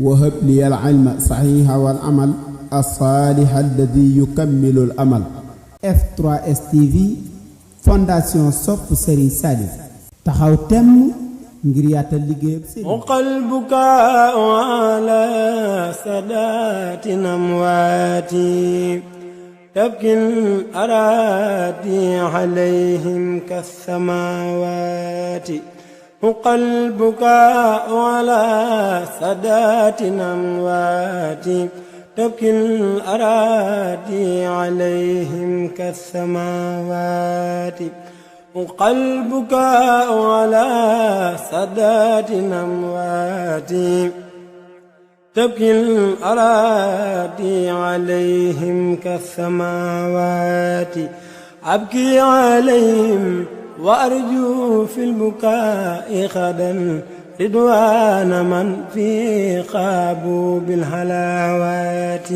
وهب لي العلم صحيح والعمل الصالح الذي يكمل الأمل. F3S TV Fondation Sopp Serigne Saliou taxaw temm ngir yaatal liggéeyam Serigne. قلبك على سادات أمواتي تبكي الأراضي عليهم كالسماوات. قلبك على سادات أموات تبكي الأراضي عليهم كالسماوات. قلبك على سادات أموات تبكي الأراضي عليهم كالسماوات. أبكي عليهم وأرجو في البكاء غدا رضوان من في قابوا بالهلاوات.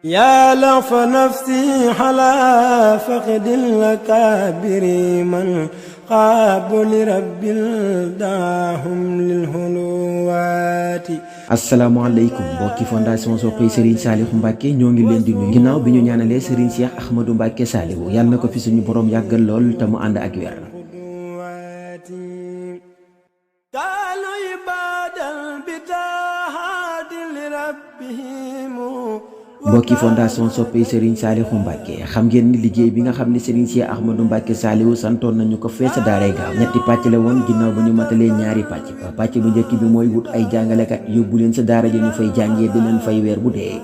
يا لف نفسي على فقد الأكابر من قابوا لرب داهم للهلوات. asalaamaaleykum mbokki fondation Soppe Serigne Saliou Mbacké ñoo ngi leen di nuyu ginnaaw bi ñu ñaanalee Serigne Cheikh Ahmadou Mbacké Saliou yàlla na ko fi suñu borom yàggal lool te mu ànd ak wér. mbokki fondation Soppe Serigne Saliou Mbacké xam ngeen ni liggéey bi nga xam ne Serigne Cheikh Ahmadou Mbacké Saliou santoon nañu ko fee sa daaray Gaaw ñetti pàcc la woon ginnaaw ba ñu matalee ñaari pàcc bu njëkk bi mooy wut ay jàngalekat yóbbu leen sa daara ja ñu fay jàngee di leen fay weer bu dee.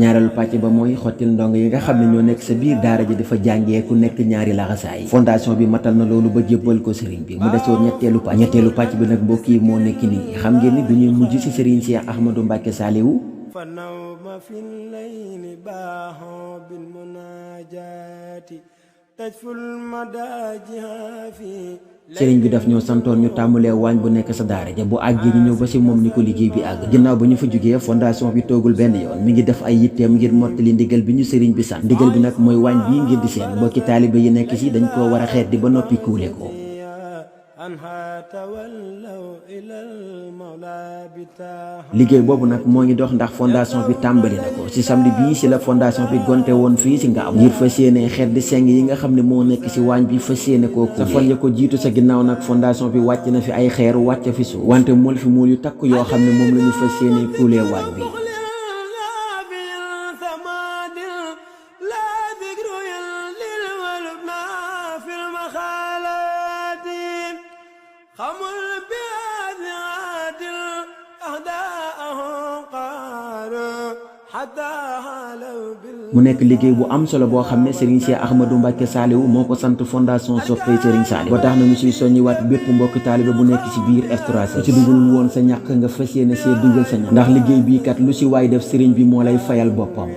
ñaareelu pàcc ba mooy xottil ndongo yi nga xam ne ñoo nekk sa biir daara ji dafa jàngee ku nekk ñaari laxasaay. fondation bi matal na loolu ba jébbal ko sëriñ bi mu desoon ñetteelu pàcc bi nag mbokk yi moo nekk nii xam ngeen ni dañuy mujj ci sëriñ Cheikh Ahmadou Mbacké Saliou. sëriñ bi daf ñoo santoon ñu tàmbalee waañ bu nekk sa daara ja bu àggee ñu ñëw ba si moom ni ko liggéey bi àgg. ginnaaw ba ñu fa jógee fondation bi toogul benn yoon mi ngi def ay yitteem ngir mottali ndigal bi ñu sëriñ bi sant. ndigal bi nag mooy waañ bii ngir di seen mbokki taalibe yi nekk si dañ koo war a xeet di ba noppi kuule ko. liggéey boobu nag moo ngi dox ndax fondation bi tàmbali na ko ci samedi bii ci la fondation bi gonte woon fii ci Ngaabu ngir fas yéene xeet di seng yi nga xam ne moo nekk ci waañ bi fas yéene koo sa fan ya ko jiitu sa ginnaaw nag fondation bi wàcc na fi ay xeer wàcc fi suuf wante mool fi mool yu takk yoo xam ne moom la ñu fas yéene kuulee waañ bi. mu nekk liggéey bu am solo boo xam ne Serigne Cheikh Ahmadou Mbacké Saliou moo ko sant fondation Soppe Serigne Saliou ba tax na ñu siy soññiwaat bépp mbokki taalibe bu nekk ci biir F3S ci dugalul woon sa ñàkk nga fas yéene see dugal sa ñàkk ndax liggéey bii kat lu si waay def Serigne bi moo lay fayal boppam.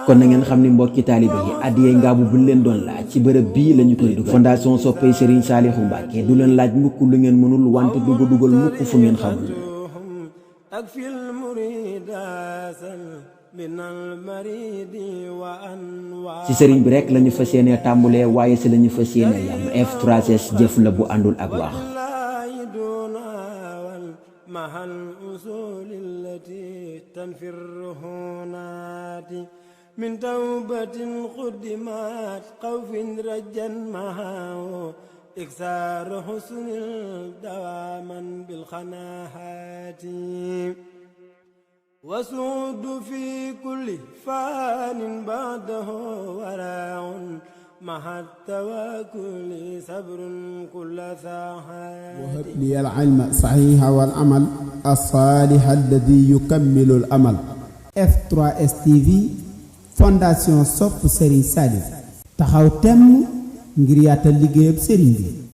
kon na ngeen xam ni mbokki taalibe yi addiyee Ngaabu buñ leen doon laaj ci bërëb bii la ñu koy dugal. fondation Soppe Serigne Saliou Mbacké du leen laaj mukk lu ngeen mënul wante du ko dugal mukk fu ngeen xamul. ci sëriñ bi rek la ñu fas yéenee tàmbulee waaye si la ñu fas yéenee yam. F3S jëf la bu àndul ak wax. من توبة قدمت خوف رجا معه إكثار حسن دواما بالخناهات وسود في كل فان بعده وراع مع التواكل صبر كل ساعات. وهب لي العلم صحيح والعمل الصالح الذي يكمل الأمل. F3S TV Fondation Sopp Serigne Saliou taxaw temm ngir yaatal liggéeyam Serigne bi.